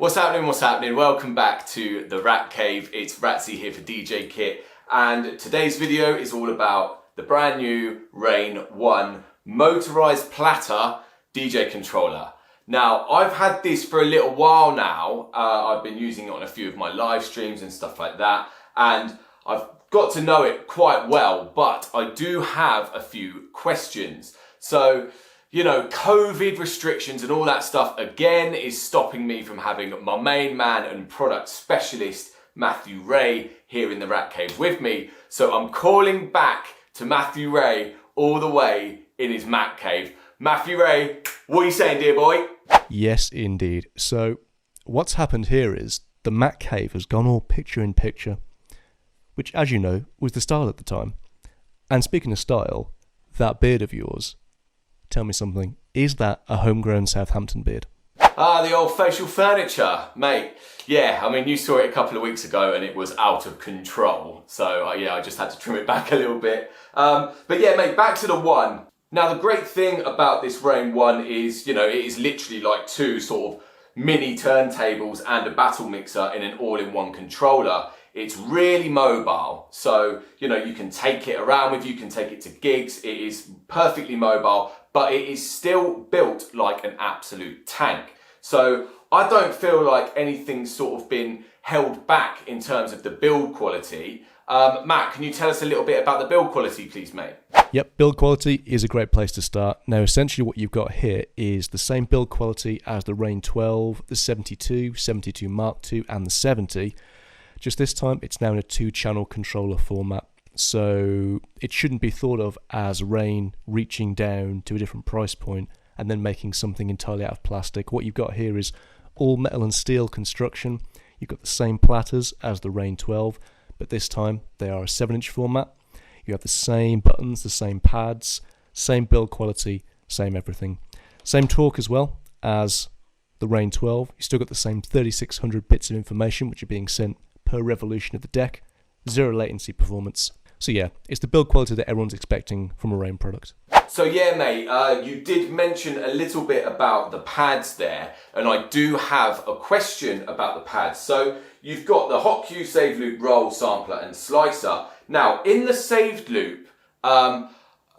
What's happening, Welcome back to the Rat Cave. It's Ratzi here for DJKit, and today's video is all about the brand new Rane One motorized platter DJ controller. Now, I've had this for a little while now. I've been using it on a few of my live streams and stuff like that, and I've got to know it quite well, but I do have a few questions. So, you know, COVID restrictions and all that stuff again is stopping me from having my main man and product specialist Matthew Reay here in the Rat Cave with me. So I'm calling back to Matthew Reay all the way in his Mac cave. Matthew Reay, what are you saying, dear boy? Yes, indeed. So what's happened here is the Mac cave has gone all picture in picture, which, as you know, was the style at the time. And speaking of style, that beard of yours, tell me something, is that a homegrown Southampton beard? Ah, the old facial furniture, mate. Yeah, I mean, you saw it a couple of weeks ago and it was out of control. So yeah, I just had to trim it back a little bit. But yeah, mate, back to the One. Now, the great thing about this Rane One is, you know, it is literally like two sort of mini turntables and a battle mixer in an all-in-one controller. It's really mobile, so, you know, you can take it around with you, you can take it to gigs. It is perfectly mobile, but it is still built like an absolute tank. So I don't feel like anything's sort of been held back in terms of the build quality. Matt, can you tell us a little bit about the build quality, please, mate? Yep, build quality is a great place to start. Now, essentially what you've got here is the same build quality as the Rane 12, the 72, 72 Mark II, and the 70. Just this time, it's now in a two-channel controller format. So it shouldn't be thought of as Rane reaching down to a different price point and then making something entirely out of plastic. What you've got here is all metal and steel construction. You've got the same platters as the Rane 12, but this time they are a 7-inch format. You have the same buttons, the same pads, same build quality, same everything. Same torque as well as the Rane 12. You still got the same 3600 bits of information which are being sent per revolution of the deck. Zero latency performance. So yeah, it's the build quality that everyone's expecting from a Rane product. So yeah, mate, you did mention a little bit about the pads there, and I do have a question about the pads. So you've got the hot cue, save loop, roll, sampler, and slicer. Now, in the saved loop,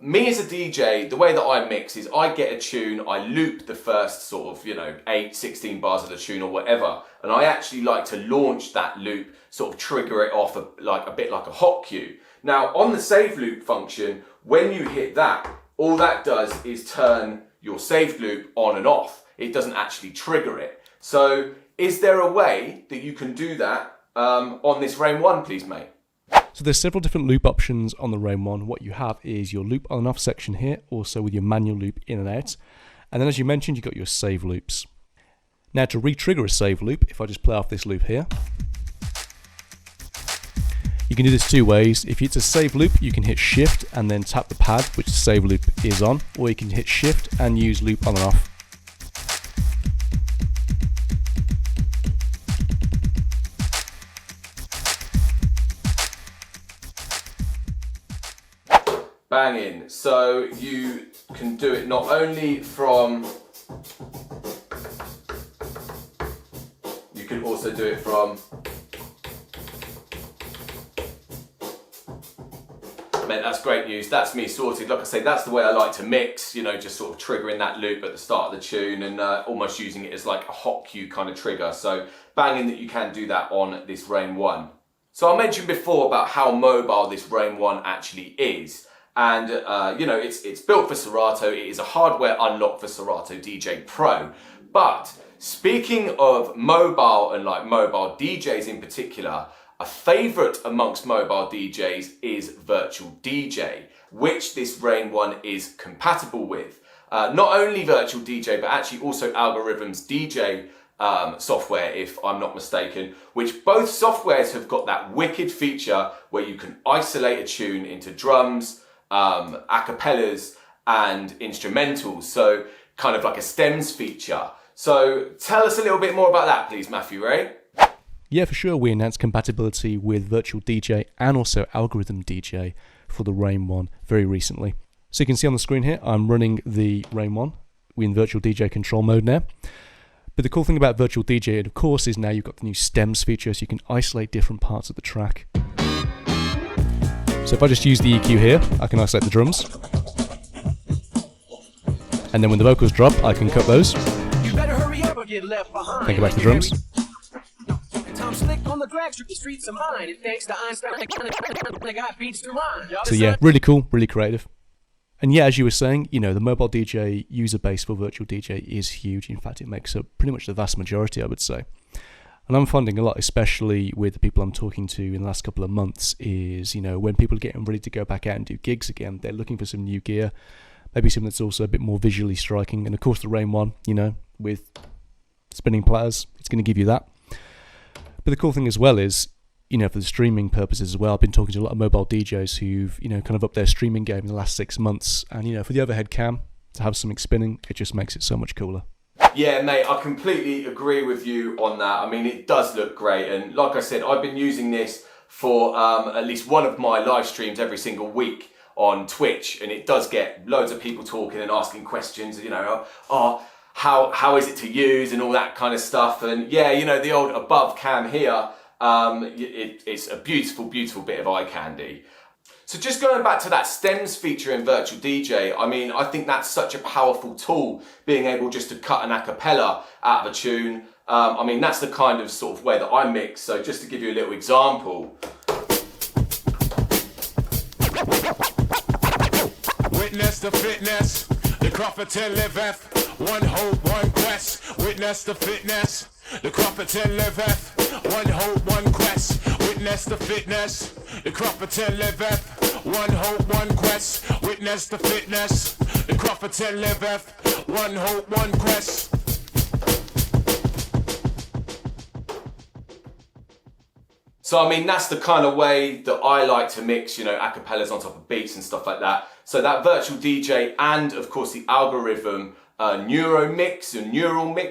me as a DJ, the way that I mix is I get a tune, I loop the first sort of, 8, 16 bars of the tune or whatever, and I actually like to launch that loop, sort of trigger it off a bit like a hot cue. Now, on the save loop function, when you hit that, all that does is turn your saved loop on and off. It doesn't actually trigger it. So is there a way that you can do that on this Rane One, please, mate? So there's several different loop options on the Rane One. What you have is your loop on and off section here, also with your manual loop in and out. And then, as you mentioned, you've got your save loops. Now, to re-trigger a save loop, if I just play off this loop here, you can do this two ways. If it's a save loop, you can hit shift and then tap the pad which the save loop is on, or you can hit shift and use loop on and off. Banging. So you can do it not only from, you can also do it from, mate, that's great news. That's me sorted. Like I say, that's the way I like to mix, just sort of triggering that loop at the start of the tune and almost using it as like a hot cue kind of trigger. So banging that you can do that on this Rane One. So I mentioned before about how mobile this Rane One actually is. And, it's built for Serato. It is a hardware unlock for Serato DJ Pro. But speaking of mobile and like mobile DJs in particular, a favourite amongst mobile DJs is Virtual DJ, which this Rane One is compatible with. Not only Virtual DJ, but actually also Algorithm's DJ software, if I'm not mistaken, which both softwares have got that wicked feature where you can isolate a tune into drums, acapellas and instrumentals, so kind of like a stems feature. So tell us a little bit more about that, please, Matthew Reay. Yeah, for sure. We announced compatibility with Virtual DJ and also Algorithm DJ for the Rane One very recently. So you can see on the screen here, I'm running the Rane One in Virtual DJ control mode now. But the cool thing about Virtual DJ, of course, is now you've got the new stems feature, so you can isolate different parts of the track. So if I just use the EQ here, I can isolate the drums. And then when the vocals drop, I can cut those. You better hurry up or get left behind. Then go back to the drums. So yeah, really cool, really creative. And yeah, as you were saying, you know, the mobile DJ user base for Virtual DJ is huge. In fact, it makes up pretty much the vast majority, I would say. And I'm finding a lot, especially with the people I'm talking to in the last couple of months, is, you know, when people are getting ready to go back out and do gigs again, they're looking for some new gear, maybe something that's also a bit more visually striking. And of course the Rane One, you know, with spinning platters, it's going to give you that. But the cool thing as well is, you know, for the streaming purposes as well, I've been talking to a lot of mobile DJs who've, you know, kind of upped their streaming game in the last 6 months. And, you know, for the overhead cam, to have something spinning, it just makes it so much cooler. Yeah, mate, I completely agree with you on that. I mean, it does look great. And like I said, I've been using this for at least one of my live streams every single week on Twitch. And it does get loads of people talking and asking questions, you know, how is it to use and all that kind of stuff. And yeah, you know, the old above cam here, it's a beautiful, beautiful bit of eye candy. So just going back to that stems feature in Virtual DJ, I mean, I think that's such a powerful tool, being able just to cut an a cappella out of a tune. I mean, that's the kind of sort of way that I mix. So just to give you a little example. Witness the fitness, the Crossfader liveth, one hope, one quest. Witness the fitness, the Crossfader liveth, one hope, one quest. Witness the fitness, the Crossfader liveth, one hope, one quest. Witness the fitness, the Crossfader liveth, one hope, one quest. So I mean, that's the kind of way that I like to mix, you know, a cappellas on top of beats and stuff like that. So that Virtual DJ and of course the algorithm neural mix,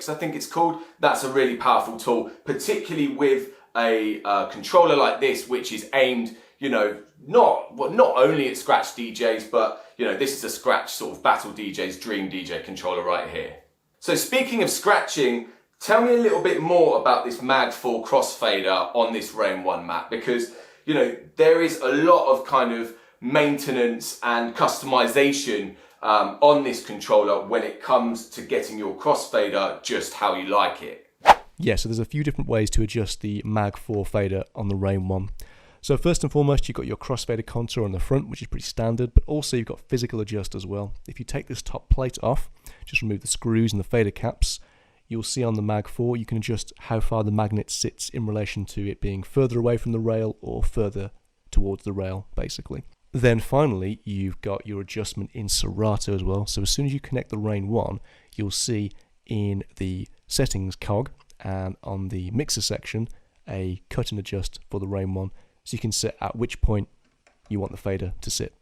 I think it's called, that's a really powerful tool, particularly with a controller like this, which is aimed, you know, not only at scratch DJs, but you know, this is a scratch sort of battle DJ's dream DJ controller right here. So speaking of scratching, tell me a little bit more about this Mag 4 Crossfader on this Rane One, Matt, because you know, there is a lot of kind of maintenance and customization on this controller when it comes to getting your crossfader just how you like it. Yeah, so there's a few different ways to adjust the Mag 4 fader on the Rane One. So first and foremost, you've got your crossfader contour on the front, which is pretty standard, but also you've got physical adjust as well. If you take this top plate off, just remove the screws and the fader caps, you'll see on the Mag 4 you can adjust how far the magnet sits in relation to it being further away from the rail or further towards the rail, basically. Then finally, you've got your adjustment in Serato as well. So as soon as you connect the Rane One, you'll see in the settings cog and on the mixer section a cut and adjust for the Rane One, so you can set at which point you want the fader to sit.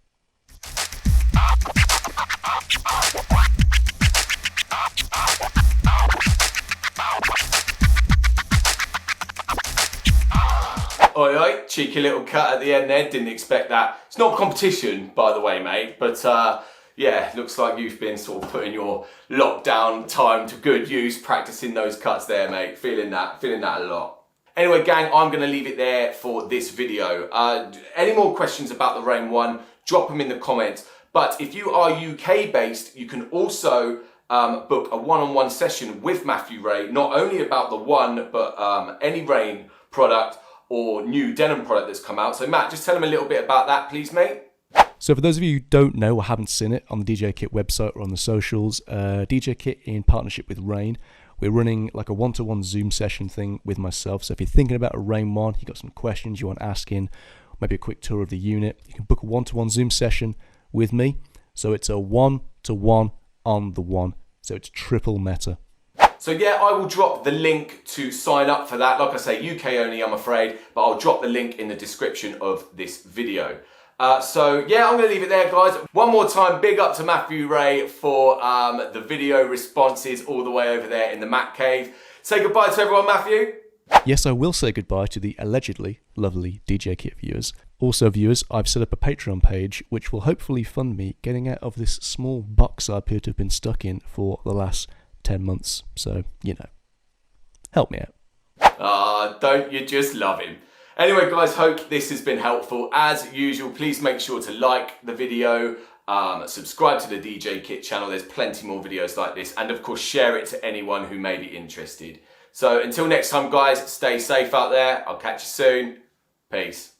Oi, oi, cheeky little cut at the end there, didn't expect that. It's not competition, by the way, mate, but yeah, looks like you've been sort of putting your lockdown time to good use, practicing those cuts there, mate. Feeling that a lot. Anyway, gang, I'm going to leave it there for this video. Any more questions about the Rane One, drop them in the comments. But if you are UK based, you can also book a one-on-one session with Matthew Reay, not only about the One, but any Rane product or new denim product that's come out. So Matt, just tell them a little bit about that, please, mate. So for those of you who don't know or haven't seen it on the DJKit website or on the socials, DJKit in partnership with Rane, we're running like a one-to-one Zoom session thing with myself. So if you're thinking about a Rane One, you've got some questions you want asking, maybe a quick tour of the unit, you can book a one-to-one Zoom session with me. So it's a one-to-one on the One. So it's triple meta. So yeah, I will drop the link to sign up for that. Like I say, UK only, I'm afraid, but I'll drop the link in the description of this video. So yeah, I'm going to leave it there, guys. One more time, big up to Matthew Reay for the video responses all the way over there in the Mac Cave. Say goodbye to everyone, Matthew. Yes, I will say goodbye to the allegedly lovely DJKit viewers. Also, viewers, I've set up a Patreon page which will hopefully fund me getting out of this small box I appear to have been stuck in for the last 10 months. So, you know, Help me out. Ah, don't you just love him? Anyway, guys, hope this has been helpful. As usual, please make sure to like the video, subscribe to the DJKit channel. There's plenty more videos like this. And of course, share it to anyone who may be interested. So until next time, guys, stay safe out there. I'll catch you soon. Peace.